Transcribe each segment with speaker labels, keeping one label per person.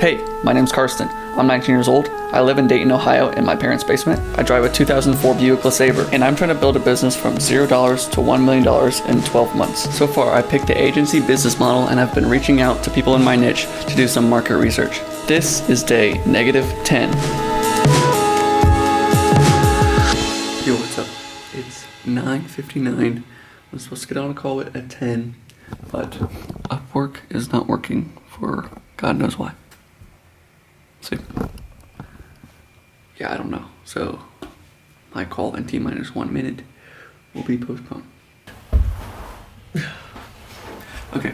Speaker 1: Hey, my name's Karsten. I'm 19 years old. I live in Dayton, Ohio in my parents' basement. I drive a 2004 Buick LeSabre, and I'm trying to build a business from $0 to $1 million in 12 months. So far, I picked the agency business model, and I've been reaching out to people in my niche to do some market research. This is day -10. Yo, what's up? It's 9:59. I'm supposed to get on a call at 10, but Upwork is not working for God knows why. See? Yeah, I don't know. So my call in T-1 minute will be postponed. Okay.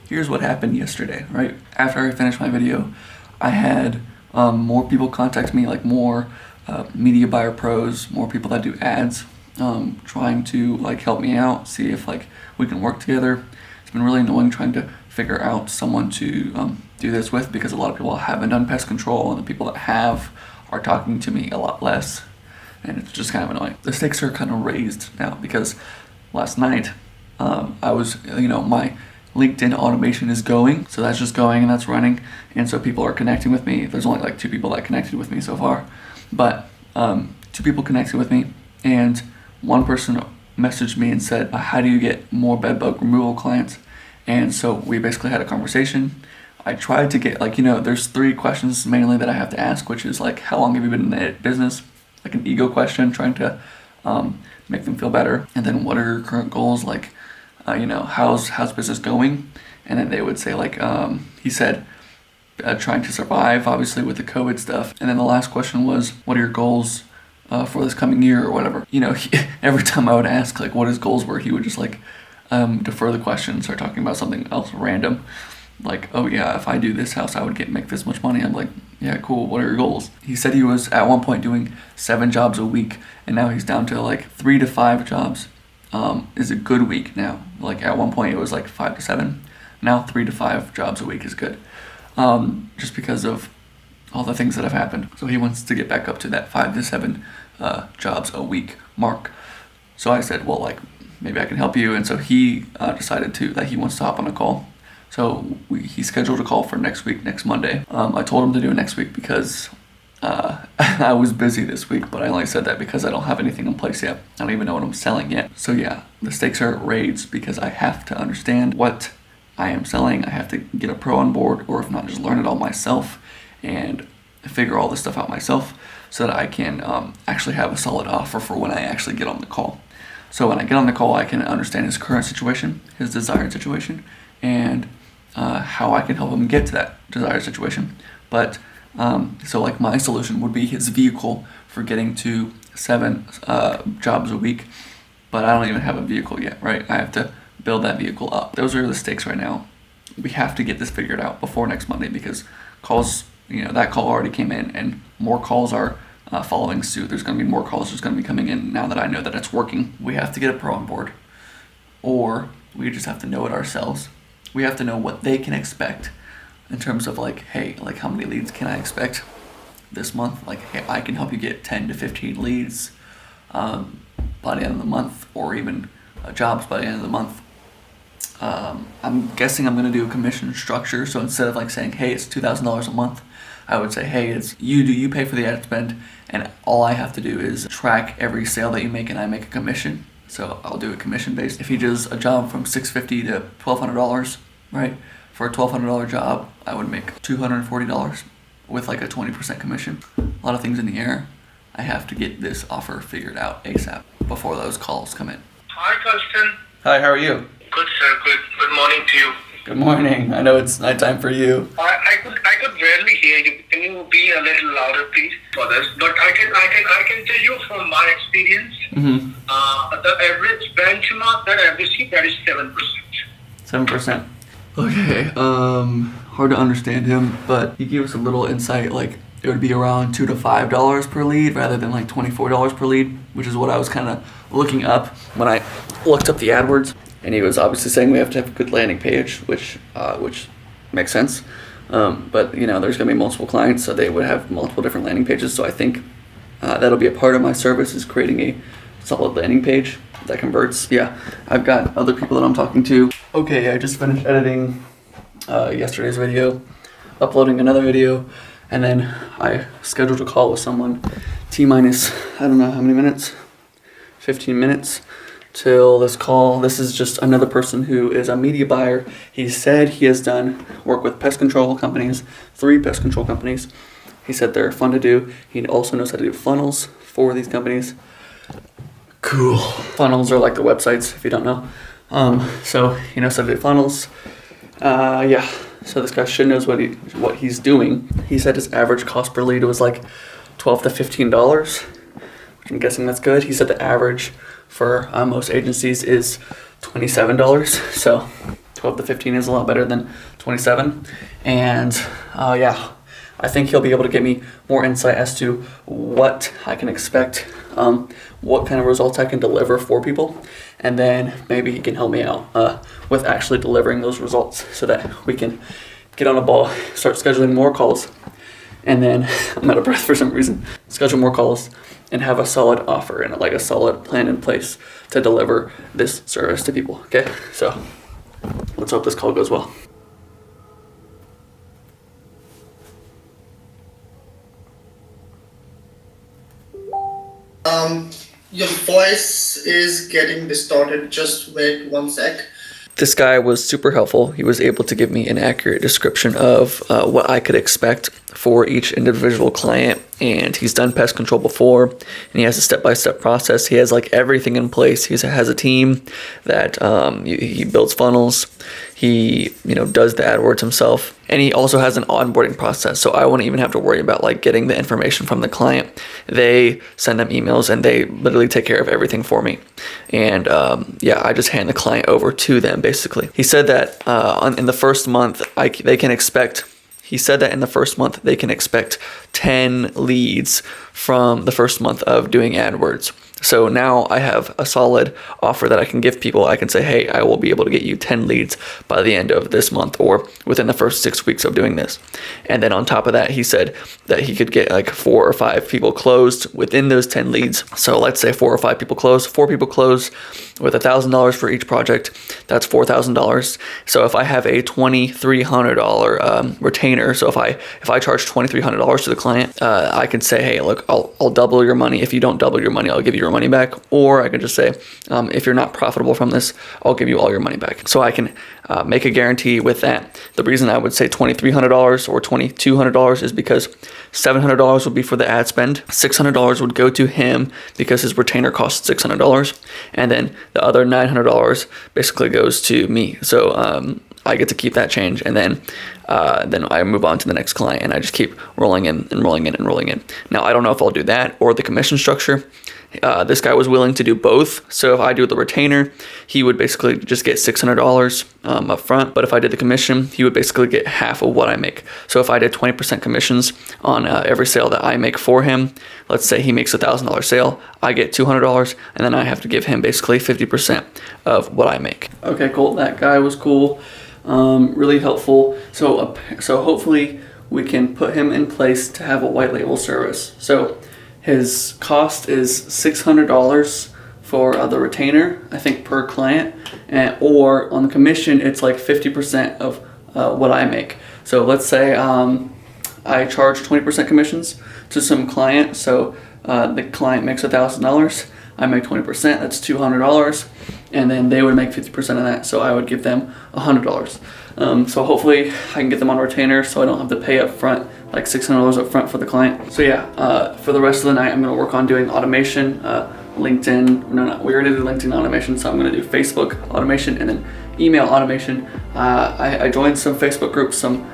Speaker 1: Here's what happened yesterday, right? After I finished my video, I had more people contact me, like more media buyer pros, more people that do ads, trying to like help me out, see if like we can work together. It's been really annoying trying to figure out someone to do this with, because a lot of people haven't done pest control, and the people that have are talking to me a lot less, and it's just kind of annoying. The stakes are kind of raised now because last night I was, my LinkedIn automation is going, so that's just going and that's running, and so people are connecting with me. There's only like 2 people that connected with me so far, but 2 people connected with me, and one person messaged me and said, how do you get more bed bug removal clients? And so we basically had a conversation. I tried to get there's 3 questions mainly that I have to ask, which is like, how long have you been in the business? Like an ego question, trying to make them feel better. And then what are your current goals? Like, how's business going? And then they would say like, he said, trying to survive, obviously with the COVID stuff. And then the last question was, what are your goals for this coming year or whatever? Every time I would ask like what his goals were, he would just like defer the question, start talking about something else random. Like, oh yeah, if I do this house, I would make this much money. I'm like, yeah, cool. What are your goals? He said he was at one point doing 7 jobs a week, and now he's down to like 3 to 5 jobs. Is a good week now. Like at one point it was like 5 to 7. Now 3 to 5 jobs a week is good. Just because of all the things that have happened. So he wants to get back up to that 5 to 7 jobs a week mark. So I said, well, like maybe I can help you. And so he decided that he wants to hop on a call. So he scheduled a call for next Monday. I told him to do it next week because I was busy this week, but I only said that because I don't have anything in place yet. I don't even know what I'm selling yet. So yeah, the stakes are raised because I have to understand what I am selling. I have to get a pro on board, or if not, just learn it all myself and figure all this stuff out myself so that I can actually have a solid offer for when I actually get on the call. So when I get on the call, I can understand his current situation, his desired situation, and how I can help him get to that desired situation. But so like my solution would be his vehicle for getting to 7 jobs a week, but I don't even have a vehicle yet, right? I have to build that vehicle up. Those are the stakes right now. We have to get this figured out before next Monday, because calls, that call already came in, and more calls are following suit. There's going to be more calls just going to be coming in now that I know that it's working. We have to get a pro on board, or we just have to know it ourselves. We have to know what they can expect in terms of like, hey, like how many leads can I expect this month? Like, hey, I can help you get 10 to 15 leads by the end of the month, or even jobs by the end of the month. I'm guessing I'm going to do a commission structure. So instead of like saying, hey, it's $2,000 a month, I would say, hey, it's you pay for the ad spend, and all I have to do is track every sale that you make, and I make a commission. So I'll do a commission based. If he does a job from $650 to $1,200, right? For a $1,200 job, I would make $240 with like a 20% commission. A lot of things in the air. I have to get this offer figured out ASAP before those calls come in.
Speaker 2: Hi, Karsten.
Speaker 1: Hi, how are you?
Speaker 2: Good, sir. Good morning to you.
Speaker 1: Good morning. I know it's nighttime for you.
Speaker 2: I could barely hear you. Can you be a little louder, please, for this? But I can tell you from my experience, the average benchmark that I received, that is 7%.
Speaker 1: 7%. Okay. Hard to understand him, but he gave us a little insight. Like it would be around $2 to $5 per lead rather than like $24 per lead, which is what I was kind of looking up when I looked up the AdWords. And he was obviously saying we have to have a good landing page, which makes sense. But there's going to be multiple clients, so they would have multiple different landing pages. So I think that'll be a part of my service, is creating a solid landing page that converts. Yeah, I've got other people that I'm talking to. Okay, I just finished editing yesterday's video. uploading another video, and then I scheduled a call with someone, T-minus, I don't know how many minutes, 15 minutes till this call. This is just another person who is a media buyer. He said he has done work with pest control companies, 3 pest control companies. He said they're fun to do. He also knows how to do funnels for these companies. Cool. Funnels are like the websites, if you don't know. So he knows how to do funnels. Yeah. So this guy should knows what he's doing. He said his average cost per lead was like $12 to $15, which I'm guessing that's good. He said the average for most agencies is $27. So 12 to 15 is a lot better than 27. And yeah, I think he'll be able to give me more insight as to what I can expect, what kind of results I can deliver for people, and then maybe he can help me out with actually delivering those results so that we can get on a ball, start scheduling more calls, and then, I'm out of breath for some reason, schedule more calls and have a solid offer and like a solid plan in place to deliver this service to people, okay? So let's hope this call goes well.
Speaker 3: Your voice is getting distorted. Just wait 1 sec.
Speaker 1: This guy was super helpful. He was able to give me an accurate description of what I could expect for each individual client. And he's done pest control before, and he has a step-by-step process. He has like everything in place. He has a team that he builds funnels. He does the AdWords himself, and he also has an onboarding process. So I wouldn't even have to worry about like getting the information from the client. They send them emails, and they literally take care of everything for me. And yeah, I just hand the client over to them basically. He said that in the first month they can expect. He said that in the first month, they can expect 10 leads from the first month of doing AdWords. So now I have a solid offer that I can give people. I can say, hey, I will be able to get you 10 leads by the end of this month or within the first 6 weeks of doing this. And then on top of that, he said that he could get like 4 or 5 people closed within those 10 leads. So let's say 4 or 5 people close, 4 people close with $1,000 for each project. That's $4,000. So if I have a $2,300 retainer, so if I charge $2,300 to the client, I can say, hey, look, I'll double your money. If you don't double your money, I'll give you your money back. Or I can just say, if you're not profitable from this, I'll give you all your money back. So I can make a guarantee with that. The reason I would say $2,300 or $2,200 is because $700 would be for the ad spend. $600 would go to him because his retainer costs $600. And then the other $900 basically goes to me. So I get to keep that change, and then I move on to the next client, and I just keep rolling in and rolling in and rolling in. Now, I don't know if I'll do that or the commission structure. This guy was willing to do both. So if I do the retainer, he would basically just get $600 up front. But if I did the commission, he would basically get half of what I make. So if I did 20% commissions on every sale that I make for him, let's say he makes $1,000 sale, I get $200, and then I have to give him basically 50% of what I make. Okay, cool. That guy was cool. Really helpful. So hopefully we can put him in place to have a white label service. So his cost is $600 for the retainer, I think, per client, or on the commission, it's like 50% of what I make. So let's say I charge 20% commissions to some client. So the client makes $1,000. I make 20%, that's $200, and then they would make 50% of that, so I would give them $100. So hopefully I can get them on retainer so I don't have to pay up front, like $600 up front for the client. So yeah, for the rest of the night, I'm gonna work on doing automation, LinkedIn, we already did LinkedIn automation, so I'm gonna do Facebook automation and then email automation. I joined some Facebook groups, some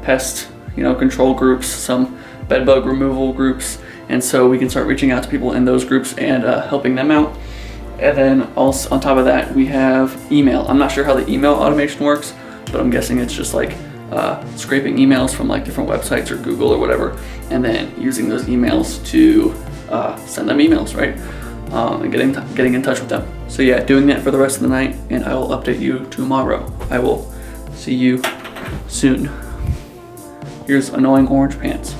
Speaker 1: pest control groups, some bed bug removal groups, and so we can start reaching out to people in those groups and helping them out. And then also on top of that, we have email. I'm not sure how the email automation works, but I'm guessing it's just like scraping emails from like different websites or Google or whatever, and then using those emails to send them emails, right? And getting in touch with them. So yeah, doing that for the rest of the night, and I will update you tomorrow. I will see you soon. Here's annoying orange pants.